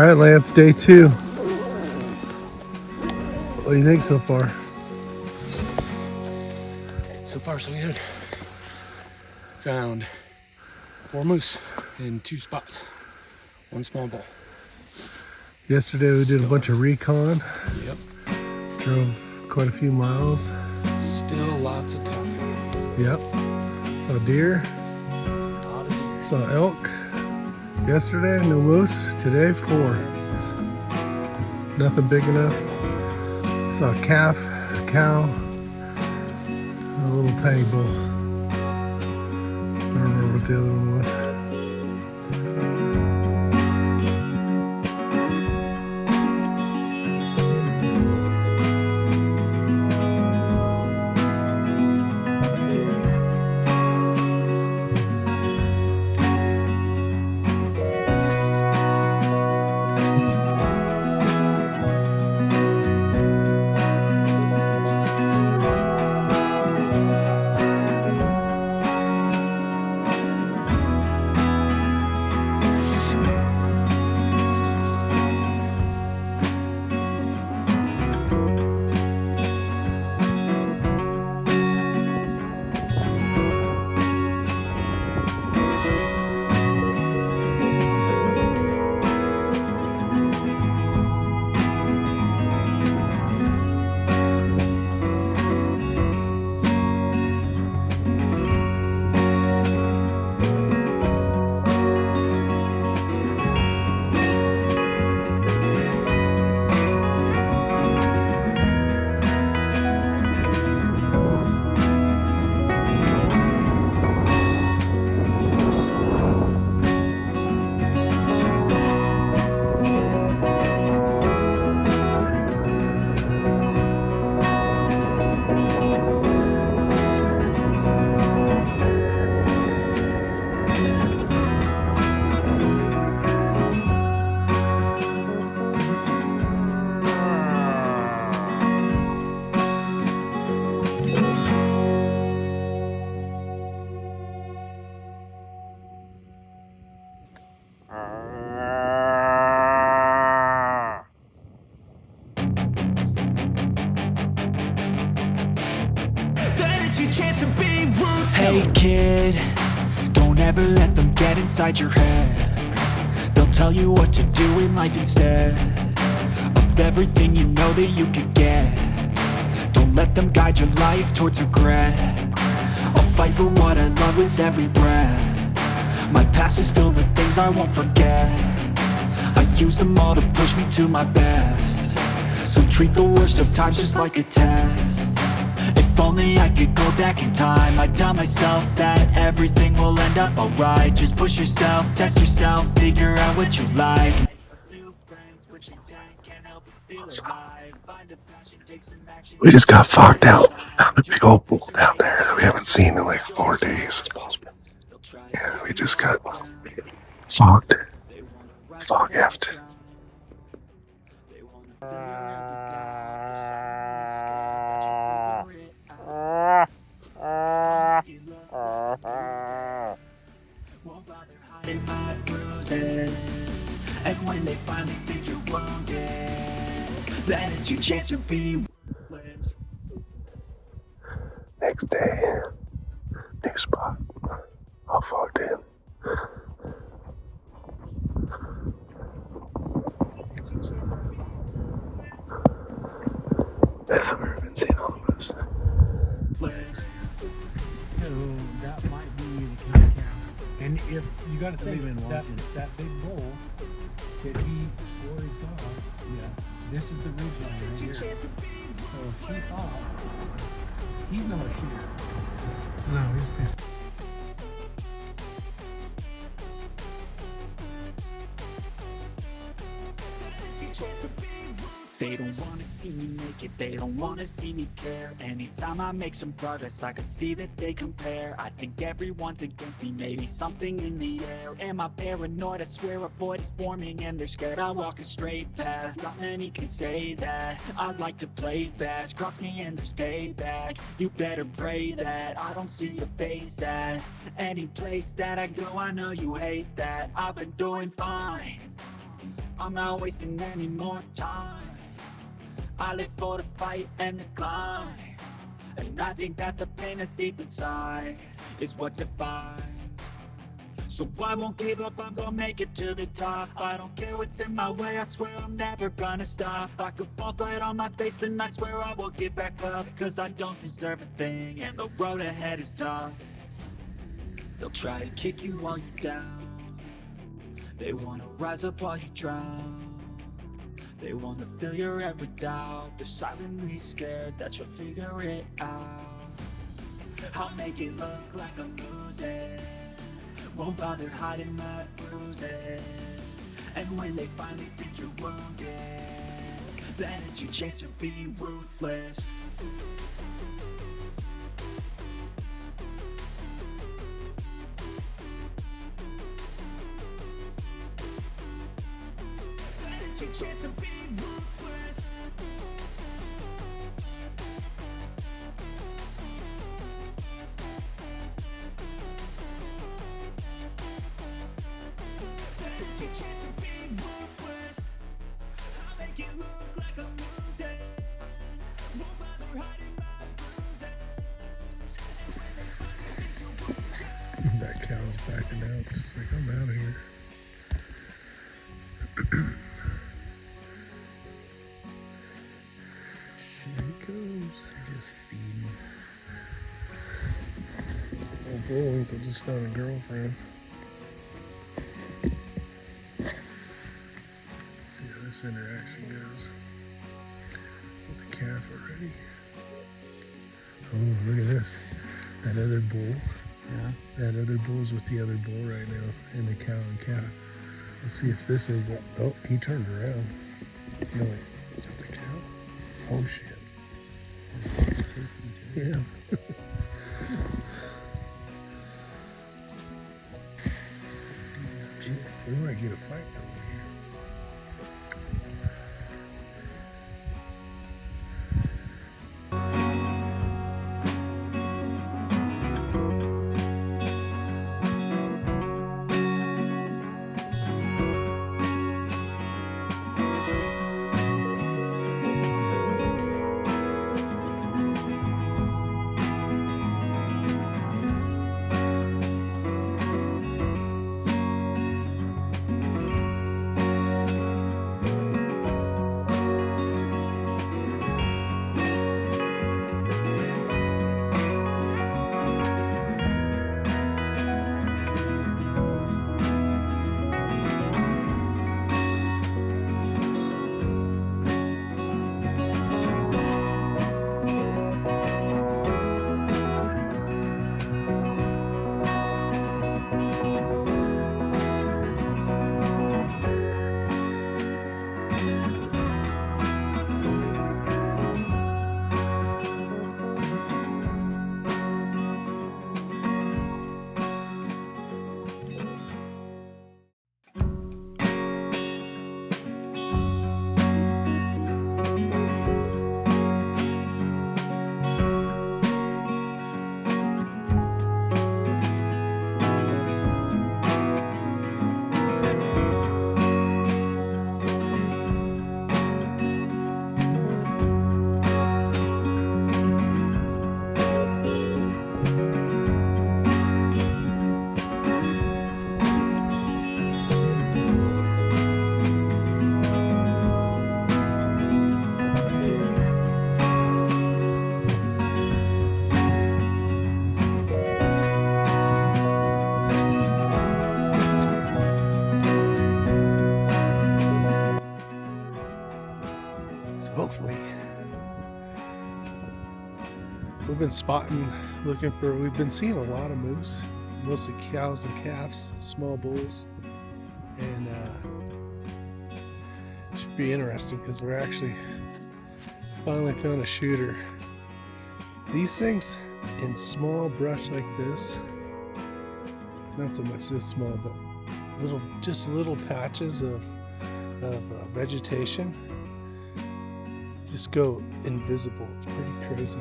right, Lance, day 2. What do you think so far? So far, so good. Found 4 moose in 2 spots. 1 small bull. Yesterday we did a bunch of recon. Yep. Drove quite a few miles. Still lots of time. Yep. Saw deer. A lot of deer. Saw elk. Yesterday, no moose. Today, 4. Nothing big enough. Saw a calf, a cow, and a little tiny bull. I don't remember what the other one was. Hey kid, don't ever let them get inside your head. They'll tell you what to do in life instead of everything you know that you could get. Don't let them guide your life towards regret. I'll fight for what I love with every breath. My past is filled with things I won't forget. I use them all to push me to my best. So treat the worst of times just like a test. If only I could go back in time, I'd tell myself that everything will end up alright. Just push yourself, test yourself, figure out what you like. We just got fogged out. Found a big old bull down there that we haven't seen in like 4 days. Yeah, we just got fogged. Fog effed. And when they finally think you're wounded, then it's your chance to be. Next day, new spot. All fogged in. That's where we've been seeing all of us. So that might be the camp. And if you got to think that big bull that he swore he saw, this is the ridge line right here. So if he's off, he's not a shooter. No, he's just. They don't wanna see me make it, they don't wanna see me care. Anytime I make some progress, I can see that they compare. I think everyone's against me, maybe something in the air. Am I paranoid? I swear a void is forming and they're scared I walk a straight path. Not many can say that, I like to play fast. Cross me and there's payback, you better pray that I don't see your face at any place that I go. I know you hate that, I've been doing fine. I'm not wasting any more time. I live for the fight and the climb, and I think that the pain that's deep inside is what defines. So I won't give up, I'm gonna make it to the top. I don't care what's in my way, I swear I'm never gonna stop. I could fall flat on my face and I swear I will get back up, cause I don't deserve a thing and the road ahead is tough. They'll try to kick you while you're down, they wanna rise up while you drown. They wanna fill your head with doubt, they're silently scared that you'll figure it out. I'll make it look like I'm losing, won't bother hiding my bruises. And when they finally think you're wounded, then it's your chance to be ruthless. Then it's your chance to be ruthless. It's your chance to be ruthless. I'll make it look like I'm losing, won't bother hiding my bruises. And when they finally think you're wounded, That cow's backing out. It's just like, I'm out of here. Here he goes. Just feeding. Oh boy, they just found a girlfriend. See how this interaction goes with the calf already. Oh, look at this. That other bull. Yeah. That other bull's with the other bull right now, and the cow and calf. Let's see if this ends up. Oh, he turned around. No, wait. Is that the cow? Oh, shit. Yeah. We might get a fight over here. Hopefully. We've been spotting, we've been seeing a lot of moose, mostly cows and calves, small bulls, and it should be interesting because we're actually finally found a shooter. These things in small brush like this, not so much this small, but just little patches of vegetation, just go invisible. It's pretty crazy.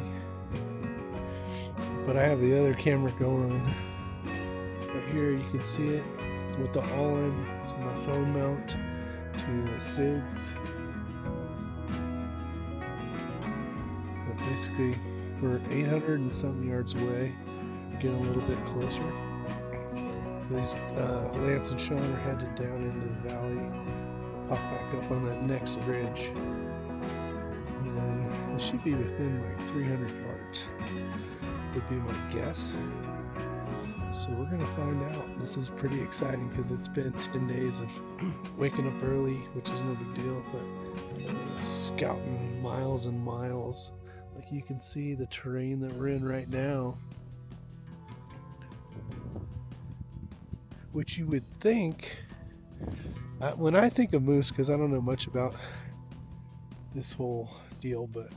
But I have the other camera going on. Right here you can see it with the all-in to my phone mount. to the SIGs. But basically, we're 800 and something yards away, getting a little bit closer. So these Lance and Sean are headed down into the valley, pop back up on that next ridge, and then it should be within like 300 yards, would be my guess. So we're gonna find out. This is pretty exciting because it's been 10 days of waking up early, which is no big deal, but scouting miles and miles. Like you can see the terrain that we're in right now, which you would think, when I think of moose, because I don't know much about this whole deal, but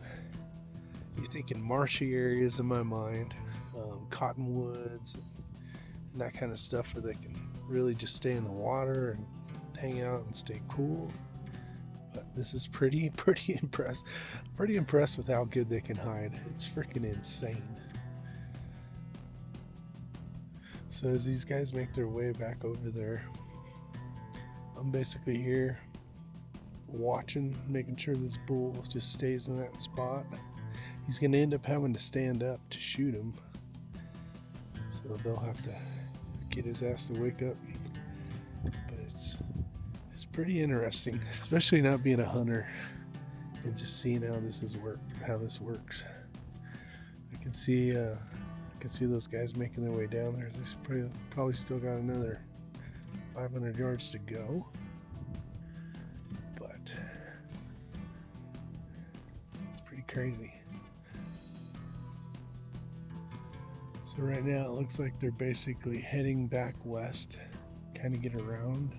you think in marshy areas in my mind, cottonwoods and that kind of stuff where they can really just stay in the water and hang out and stay cool. But this is pretty impressed with how good they can hide. It's freaking insane. So as these guys make their way back over there, I'm basically here watching, making sure this bull just stays in that spot. He's going to end up having to stand up to shoot him, so they'll have to get his ass to wake up. But it's pretty interesting, especially not being a hunter and just seeing how this works. I can see those guys making their way down there. They probably still got another 500 yards to go, but it's pretty crazy. So right now it looks like they're basically heading back west, kind of get around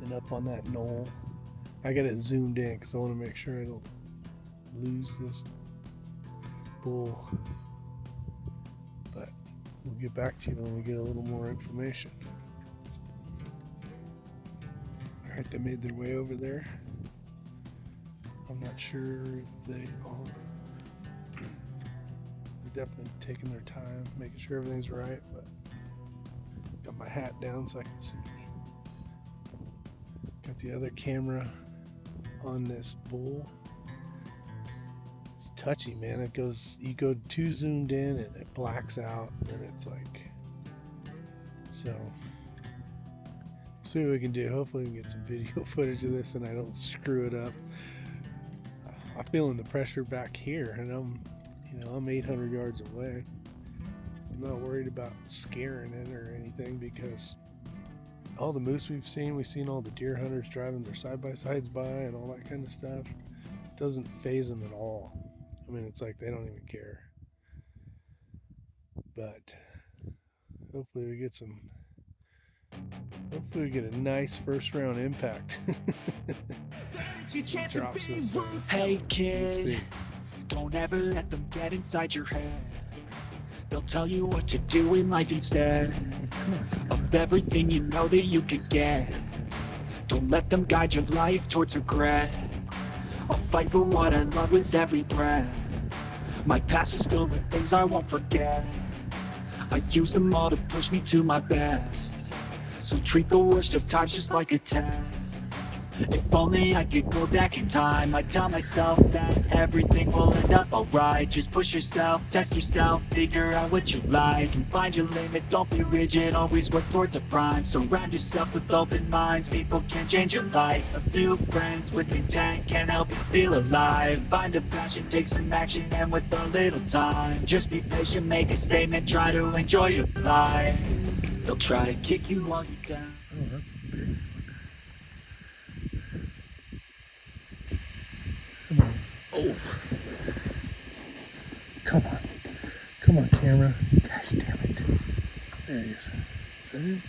and up on that knoll. I got it zoomed in because I want to make sure I don't lose this bull, but we'll get back to you when we get a little more information. Alright, they made their way over there. I'm not sure if they are. They're definitely taking their time, making sure everything's right, but got my hat down so I can see. Got the other camera on this bull. It's touchy, man. It goes, you go too zoomed in and it blacks out, and it's like, so see what we can do. Hopefully we can get some video footage of this and I don't screw it up. I'm feeling the pressure back here, and I'm 800 yards away. I'm not worried about scaring it or anything, because all the moose we've seen all the deer hunters driving their side-by-sides by and all that kind of stuff. It doesn't faze them at all. I mean, it's like they don't even care. But hopefully we get a nice first round impact. Drops this, hey kid, don't ever let them get inside your head. They'll tell you what to do in life instead of everything you know that you could get. Don't let them guide your life towards regret. I'll fight for what I love with every breath. My past is filled with things I won't forget. I use them all to push me to my best. So treat the worst of times just like a test. If only I could go back in time, I'd tell myself that everything will end up alright. Just push yourself, test yourself, figure out what you like, and find your limits, don't be rigid, always work towards a prime. Surround yourself with open minds, people can change your life. A few friends with intent can help you feel alive. Find a passion, take some action, and with a little time, just be patient, make a statement, try to enjoy your life. They'll try to kick you while you're down. Oh, that's a big one. Come on. Oh. Come on, camera. Gosh damn it. There he is. Is that him?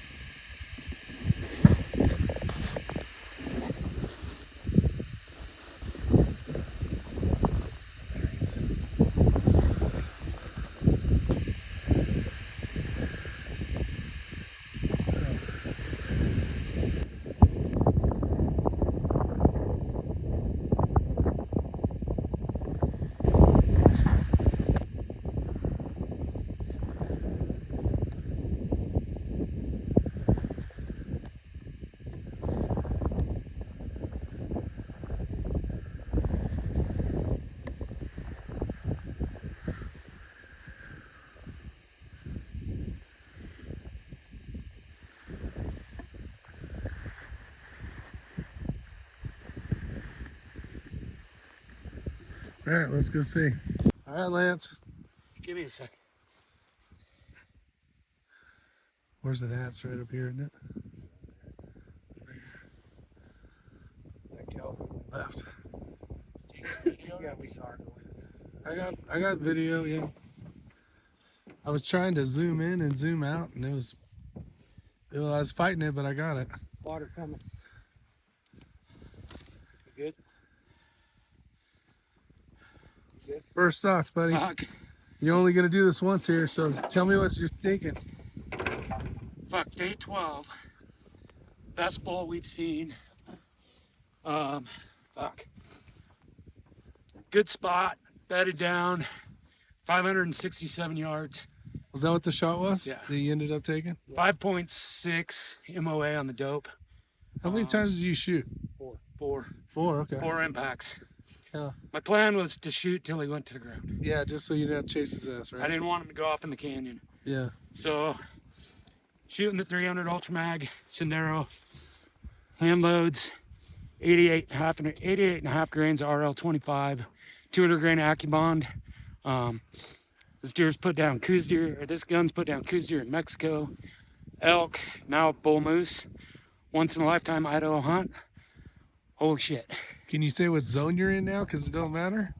All right, let's go see. All right, Lance. Give me a sec. Where's it at? It's right up here, isn't it? That cow finally left. Yeah, we saw her going. I got video, yeah. I was trying to zoom in and zoom out, and I was fighting it, but I got it. Water coming. You good? You good? First thoughts, buddy. Fuck. You're only gonna do this once here, so tell me what you're thinking. Fuck, day 12. Best bull we've seen. Fuck. Good spot, bedded down, 567 yards. Was that what the shot was? Yeah. That you ended up taking? 5.6 MOA on the dope. How many times did you shoot? Four. Okay. 4 impacts. Yeah. My plan was to shoot till he went to the ground. Yeah, just so you didn't have to chase his ass, right? I didn't want him to go off in the canyon. Yeah. So, shooting the 300 Ultra Mag, Sendero, hand loads, 88 and a half grains of RL25, 200 grain Accubond. This deer's put down Coues deer, or this gun's put down Coues deer in Mexico, elk, now bull moose, once in a lifetime Idaho hunt. Holy shit. Can you say what zone you're in now? Because it don't matter.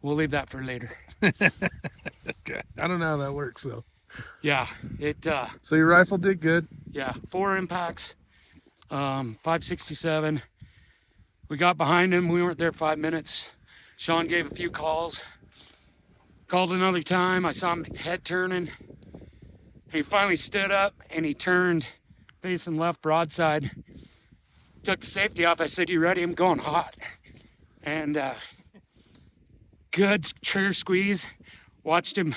We'll leave that for later. Okay. I don't know how that works, though. Yeah, it, So your rifle did good. yeah, 4 impacts, 567. We got behind him. We weren't there 5 minutes. Sean gave a few calls. Called another time. I saw him head turning. He finally stood up and he turned facing left broadside. Took the safety off. I said, "You ready?" I'm going hot. And good trigger squeeze. Watched him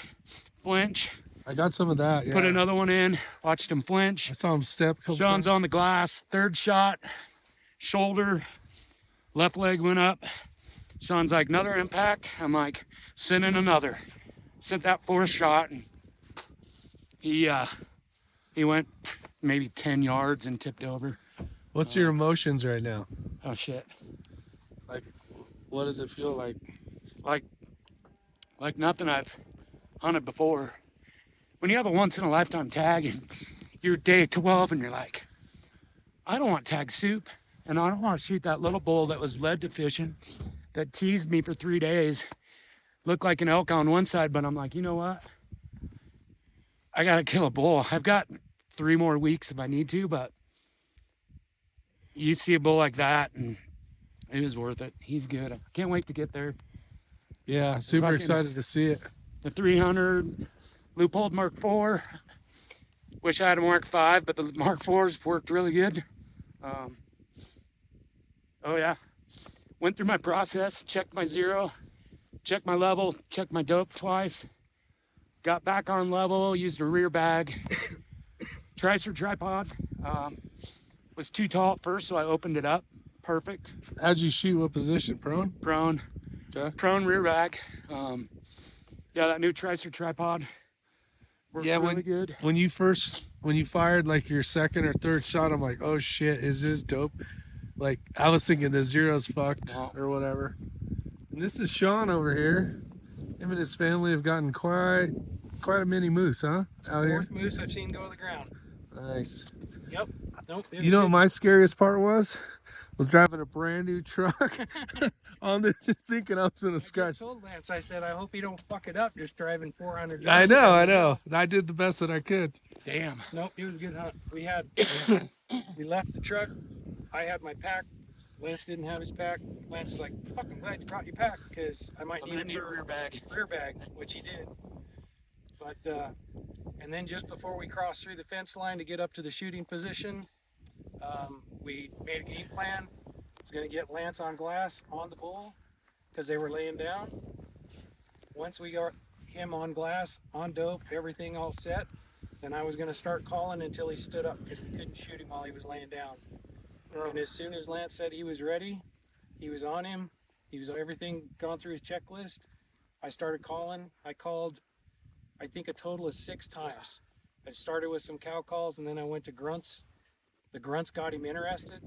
flinch. I got some of that. Yeah. Put another one in. Watched him flinch. I saw him step. Sean's on the glass. Third shot. Shoulder. Left leg went up. Sean's like, "Another impact." I'm like, "Send in another." Sent that 4th shot. And he went maybe 10 yards and tipped over. What's your emotions right now? Oh shit. Like, what does it feel like? Like nothing I've hunted before. When you have a once in a lifetime tag and you're day 12 and you're like, I don't want tag soup, and I don't want to shoot that little bull that was led to fishing, that teased me for 3 days, looked like an elk on one side, but I'm like, you know what? I gotta kill a bull. I've got 3 more weeks if I need to, but you see a bull like that and it was worth it. He's good. I can't wait to get there. Yeah, super Fucking- excited to see it. The 300 Leupold Mark IV. Wish I had a Mark V, but the Mark IVs worked really good. Oh yeah. Went through my process, checked my zero, checked my level, checked my dope twice. Got back on level, used a rear bag. Tricer tripod. Was too tall at first, so I opened it up. Perfect. How'd you shoot? What position? Prone? Prone. Okay. Prone rear bag. Yeah, that new Tricer tripod worked really good. When you fired like your second or third shot, I'm like, oh shit, is this dope? Like, I was thinking the zero's fucked or whatever. And this is Sean over here. Him and his family have gotten quite a mini moose, huh? Out here. 4th moose I've seen go to the ground. Nice. Yep. Nope. You know what my scariest part was? Was driving a brand new truck on this, just thinking I was gonna I scratch. told Lance, I said, I hope you don't fuck it up just driving 400. I know. I did the best that I could. Damn. Nope, it was a good hunt. We left the truck. I had my pack. Lance didn't have his pack. Lance is like, fucking glad you brought your pack because I might need need a rear bag. Rear bag, which he did. But, and then just before we crossed through the fence line to get up to the shooting position, we made a game plan. I was going to get Lance on glass on the bull because they were laying down. Once we got him on glass, on dope, everything all set, then I was going to start calling until he stood up because we couldn't shoot him while he was laying down. And as soon as Lance said he was ready, he was on him. He was everything gone through his checklist. I started calling. I called, I think, a total of 6 times. I started with some cow calls and then I went to grunts. The grunts got him interested.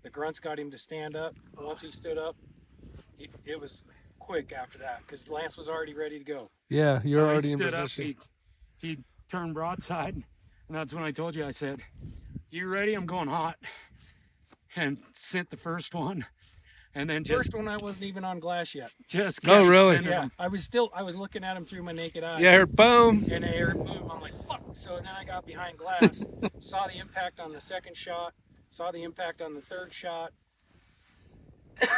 The grunts got him to stand up. Once he stood up, it was quick after that because Lance was already ready to go. Yeah, you're He already in stood up, position. he turned broadside, and that's when I told you, I said, "You ready? I'm going hot." And sent the first one, and then just First one I wasn't even on glass yet. just Oh, kept really? sending Yeah, them. I was looking at him through my naked eye. Yeah, I heard boom. And I heard boom. I'm like, fuck. So then I got behind glass, saw the impact on the second shot, saw the impact on the third shot.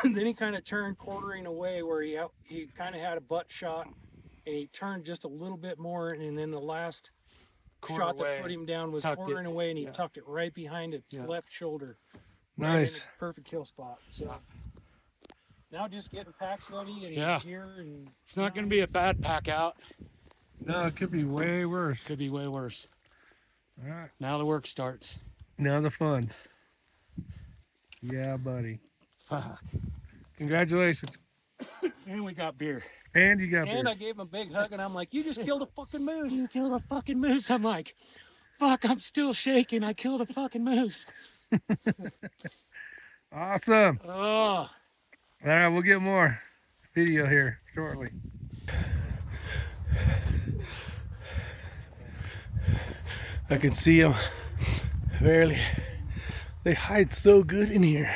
Then he kind of turned quartering away where he kind of had a butt shot, and he turned just a little bit more, and then the last Quarter shot away, that put him down was tucked quartering it, away, and he yeah. tucked it right behind its Yeah. left shoulder. Nice. Right in a perfect kill spot. So now just getting packs ready and Yeah. gear, and It's not going to be a bad pack out. No, it could be way worse. Could be way worse. All right. Now the work starts. Now the fun. Yeah, buddy. Congratulations. And we got beer. And you got and beer. I gave him a big hug, and I'm like, "You just killed a fucking moose." You killed a fucking moose. I'm like, fuck, I'm still shaking. I killed a fucking moose. Awesome. Oh, All right, we'll get more video here shortly. I can see them barely. They hide so good in here.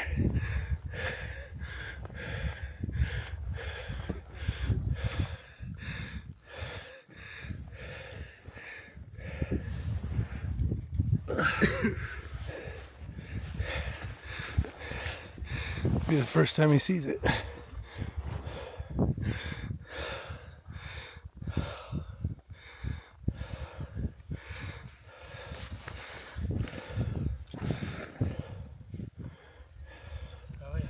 Be the first time he sees it. oh yeah.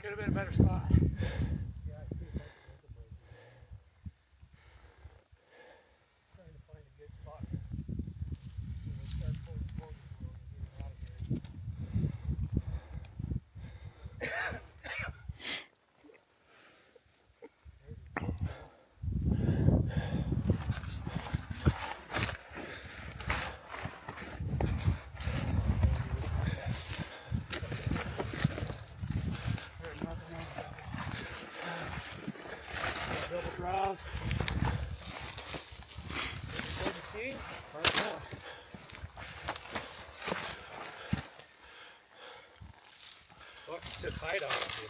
Could have been a better spot. Double draws. Right now. Fuck, took height off.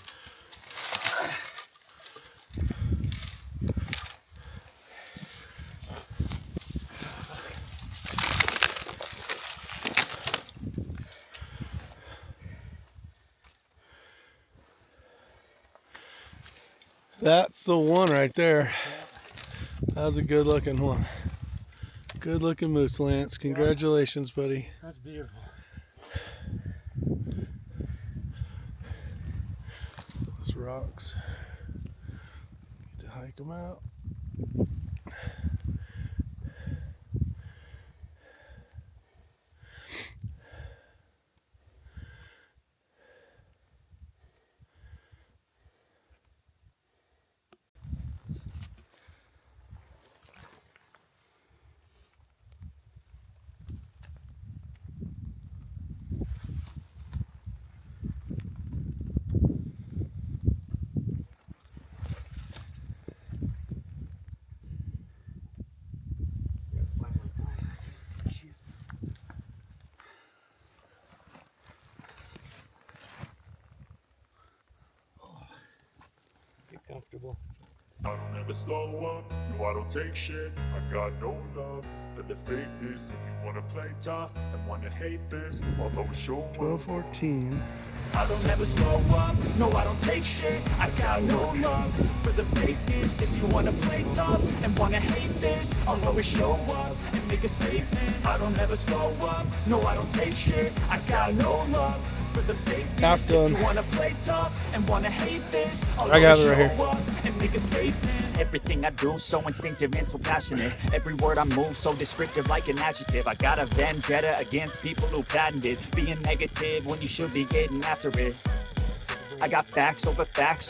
That's the one right there. That was a good looking one. Good looking moose, Lance. Congratulations, buddy. That's beautiful. Those rocks. Need to hike them out. never slow up, no I don't take shit. I got no love for the fakeness. If you wanna play tough and wanna hate this, I'll always show up. 12:14. I don't ever slow up, no I don't take shit. I got no love for the fakeness. If you wanna play tough and wanna hate this, I'll always show up and make a statement. I don't ever slow up, no I don't take shit. I got no love for the fakeness. Half done. If you wanna play tough and wanna hate this, I'll I got always it right show up and make a statement. Everything I do so instinctive and so passionate. Every word I move so descriptive like an adjective. I got a vendetta against people who patented being negative when you should be getting after it. I got facts over tracks,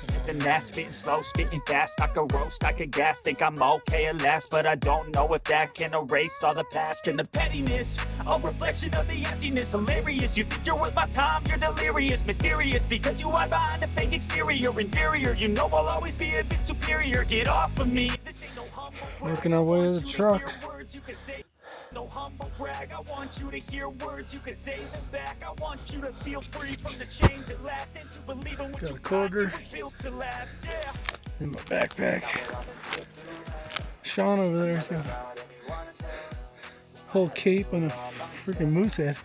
this and that, spitting slow, spitting fast. I could roast, I could gas, think I'm okay at last, but I don't know if that can erase all the past and the pettiness. A reflection of the emptiness, hilarious. You think you're worth my time, you're delirious, mysterious, because you hide behind a fake exterior, inferior. You know I'll always be a bit superior. Get off of me. This ain't no humble brag. Working our way to the truck. No humble brag, I want you to hear words, you can say them back. I want you to feel free from the chains at last, and to believe in what Got you a quarter. got, you were built to last, yeah. In my backpack. Sean over there's got a whole cape and a freaking moose head.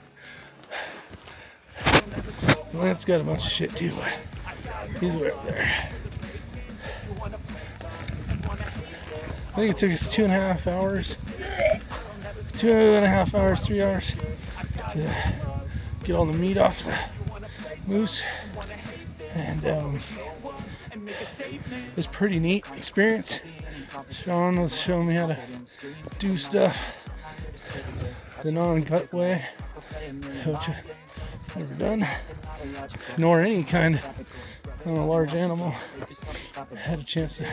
Lance got a bunch of shit too, but he's way over there. I think it took us 2.5 hours. 2.5 hours, 3 hours to get all the meat off the moose, and it was a pretty neat experience. Sean was showing me how to do stuff the non-cut way, which I've never done, nor any kind on a large animal. I had a chance to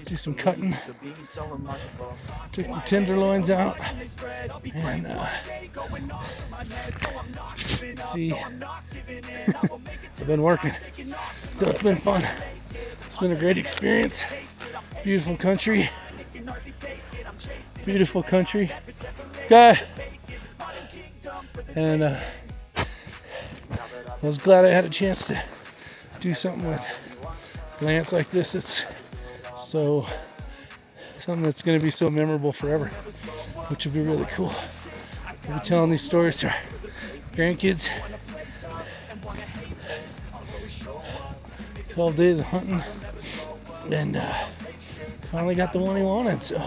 do some cutting, took the tenderloins out, and see, I've been working, so it's been fun. It's been a great experience. Beautiful country, guy, and I was glad I had a chance to do something with Lance like this. It's so something that's going to be so memorable forever, which would be really cool. We'll be telling these stories to our grandkids. 12 days of hunting, and finally got the one he wanted, so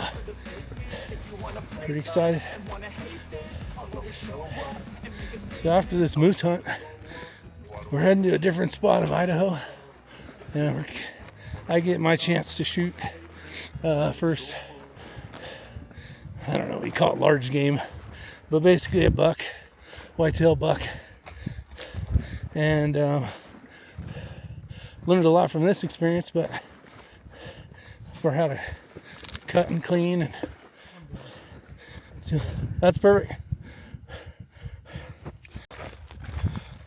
pretty excited. So after this moose hunt, we're heading to a different spot of Idaho, and I get my chance to shoot first, I don't know, we call it large game, but basically a buck, whitetail buck, and learned a lot from this experience, but for how to cut and clean, and so that's perfect.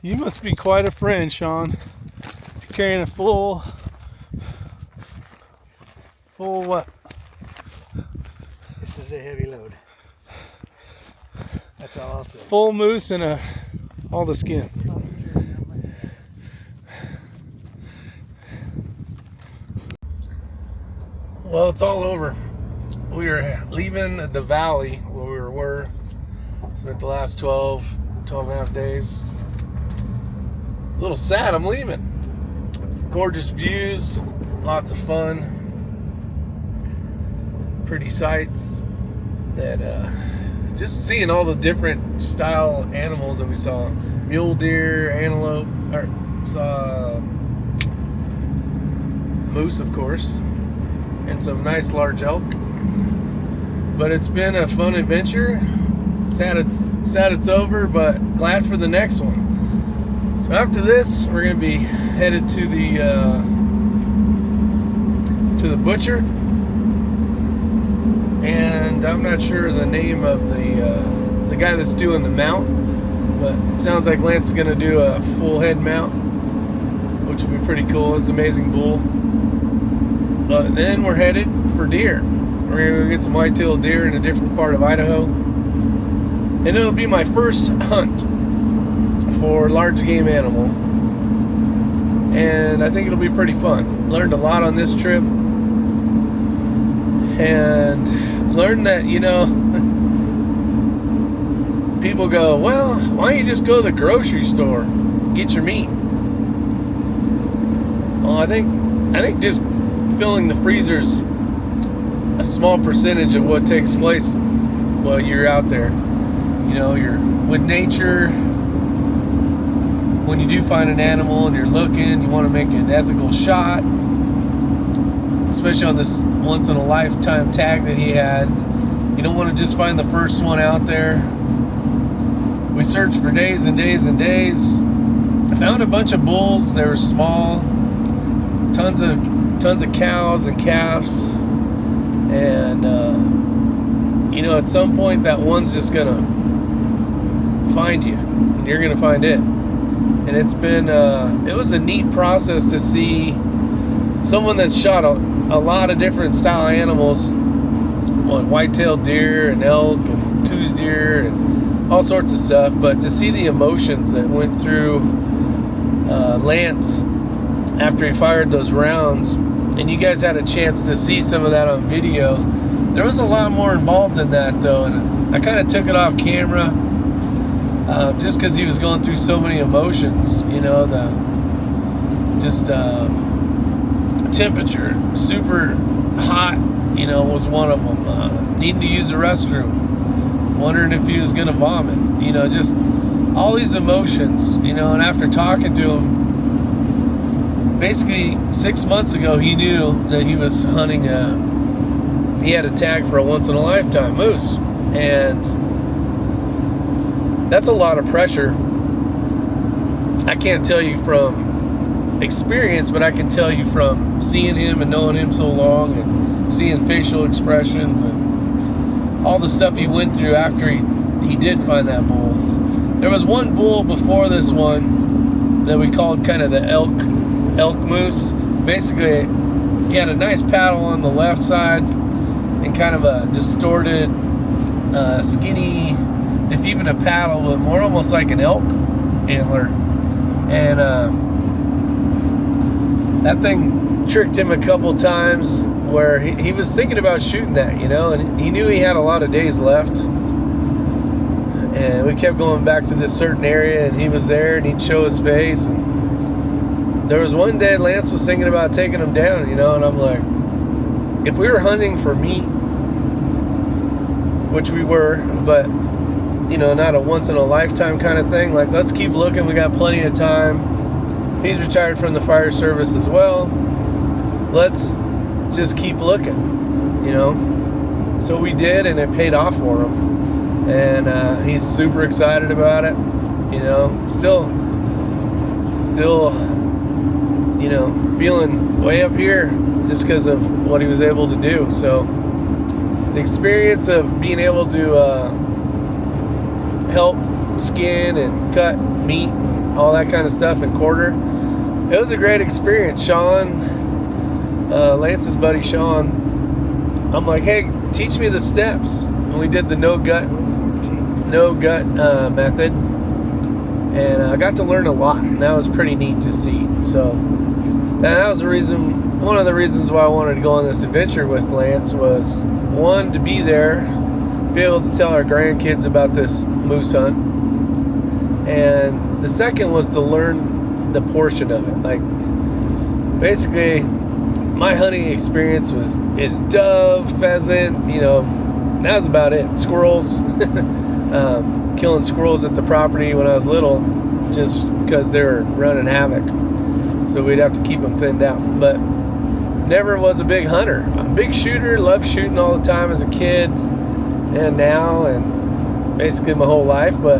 You must be quite a friend, Sean. You're carrying a full what? This is a heavy load. That's all I'll say. Full moose and all the skin. Well, it's all over. We are leaving the valley where we were. Spent the last 12 and a half days. A little sad I'm leaving. Gorgeous views, lots of fun. Pretty sights that just seeing all the different style animals that we saw. Mule deer, antelope, saw moose, of course, and some nice large elk. But it's been a fun adventure. Sad it's over, but glad for the next one. So after this, we're gonna be headed to the butcher, and I'm not sure the name of the guy that's doing the mount, but it sounds like Lance is gonna do a full head mount, which will be pretty cool. It's an amazing bull. But then we're headed for deer. We're gonna go get some whitetail deer in a different part of Idaho, and it'll be my first hunt for large game animal. and I think it'll be pretty fun. Learned a lot on this trip, and learned that, you know, people go, well, why don't you just go to the grocery store, get your meat? Well, I think just filling the freezer's a small percentage of what takes place while you're out there. You know, you're with nature. When you do find an animal and you're looking, you want to make an ethical shot, especially on this once in a lifetime tag that he had. You don't want to just find the first one out there. We searched for days and days and days. I found a bunch of bulls. They were small, tons of cows and calves, and you know, at some point that one's just gonna find you, and you're gonna find it. And it's been it was a neat process to see someone that's shot a lot of different style animals, like white-tailed deer and elk and coos deer and all sorts of stuff, but to see the emotions that went through Lance after he fired those rounds, and you guys had a chance to see some of that on video. There was a lot more involved in that though, and I kind of took it off camera just because he was going through so many emotions. You know, the temperature, super hot, you know, was one of them. Needing to use the restroom, wondering if he was going to vomit. You know, just all these emotions. You know, and after talking to him, basically 6 months ago, he knew that he was hunting he had a tag for a once-in-a-lifetime moose, and that's a lot of pressure. I can't tell you from experience, but I can tell you from seeing him and knowing him so long and seeing facial expressions and all the stuff he went through after he did find that bull. There was one bull before this one that we called kind of the elk moose. Basically, he had a nice paddle on the left side and kind of a distorted, skinny, if even a paddle, but more almost like an elk antler. And that thing tricked him a couple times where he was thinking about shooting that, you know, and he knew he had a lot of days left. And we kept going back to this certain area, and he was there, and he'd show his face. And there was one day Lance was thinking about taking him down, you know, and I'm like, if we were hunting for meat, which we were, but, you know, not a once-in-a-lifetime kind of thing, like, let's keep looking, we got plenty of time. He's retired from the fire service as well. Let's just keep looking, you know. So we did, and it paid off for him. And he's super excited about it, you know. Still, you know, feeling way up here just because of what he was able to do. So the experience of being able to help skin and cut meat and all that kind of stuff and quarter, it was a great experience. Sean, Lance's buddy Sean, I'm like, hey, teach me the steps. And we did the no gut method, and I got to learn a lot, and that was pretty neat to see. So that was the reason, one of the reasons why I wanted to go on this adventure with Lance was, one, to be there, be able to tell our grandkids about this moose hunt, and the second was to learn the portion of it. Like, basically, my hunting experience is dove, pheasant, you know, that was about it. Squirrels, killing squirrels at the property when I was little, just because they were running havoc, so we'd have to keep them thinned out. But never was a big hunter. I'm a big shooter, loved shooting all the time as a kid and now, and basically my whole life, but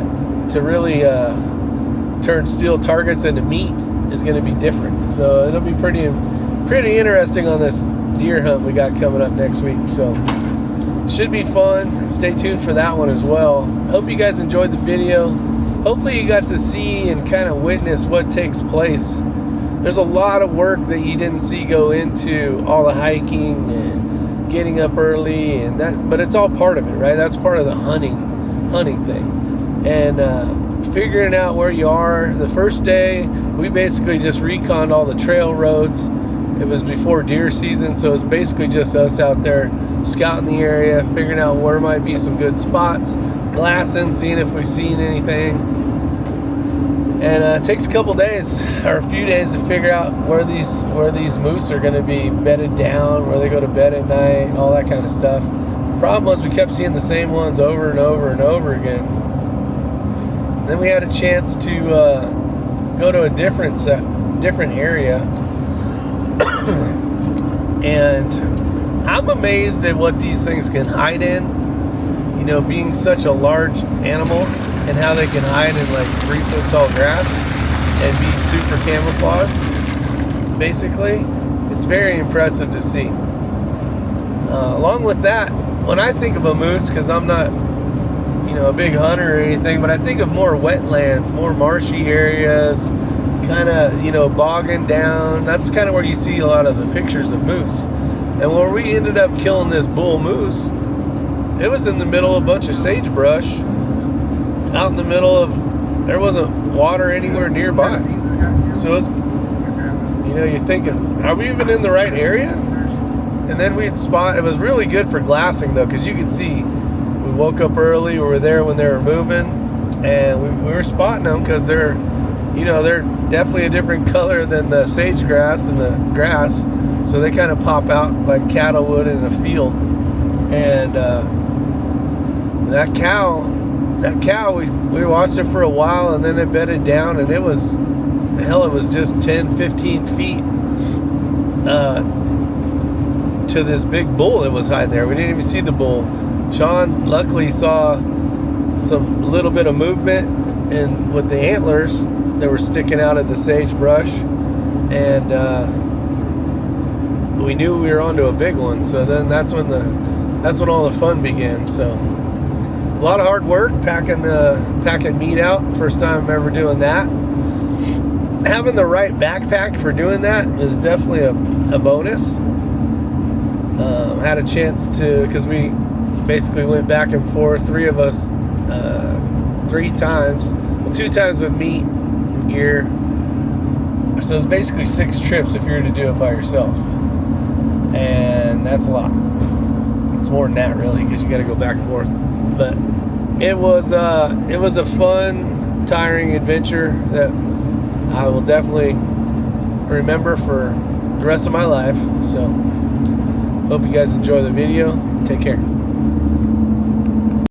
to really turn steel targets into meat is going to be different. So it'll be pretty interesting on this deer hunt we got coming up next week. So should be fun. Stay tuned for that one as well. Hope you guys enjoyed the video. Hopefully you got to see and kind of witness what takes place. There's a lot of work that you didn't see go into all the hiking and getting up early and that, but it's all part of it, right? That's part of the hunting thing. And figuring out where you are. The first day, we basically just reconned all the trail roads. It was before deer season, so it's basically just us out there scouting the area, figuring out where might be some good spots, glassing, seeing if we've seen anything. And it takes a couple days or a few days to figure out where these moose are going to be bedded down, where they go to bed at night, all that kind of stuff. The problem was we kept seeing the same ones over and over and over again. And then we had a chance to go to a different area, and I'm amazed at what these things can hide in. You know, being such a large animal, and how they can hide in like 3-foot tall grass and be super camouflaged. Basically, it's very impressive to see. Along with that, when I think of a moose, because I'm not, you know, a big hunter or anything, but I think of more wetlands, more marshy areas, kind of, you know, bogging down. That's kind of where you see a lot of the pictures of moose. And where we ended up killing this bull moose, it was in the middle of a bunch of sagebrush, out in the middle of, there wasn't water anywhere nearby. So it's, you know, you're thinking, are we even in the right area? And then we'd spot, it was really good for glassing though, because you could see, we woke up early, we were there when they were moving, and we were spotting them because they're, you know, they're definitely a different color than the sage grass and the grass, so they kind of pop out like cattle would in a field. And that cow, we watched it for a while, and then it bedded down, and it was, hell, it was just 10-15 feet to this big bull that was hiding there. We didn't even see the bull. Sean luckily saw some little bit of movement and with the antlers that were sticking out of the sagebrush, and we knew we were onto a big one. So then that's when all the fun began. So a lot of hard work packing meat out. First time ever doing that. Having the right backpack for doing that is definitely a bonus. Had a chance to, because we basically went back and forth, 3 of us, 3 times, well, 2 times with meat and gear. So it's basically 6 trips if you were to do it by yourself, and that's a lot. It's more than that really, because you got to go back and forth. But it was a fun, tiring adventure that I will definitely remember for the rest of my life. So hope you guys enjoy the video. Take care.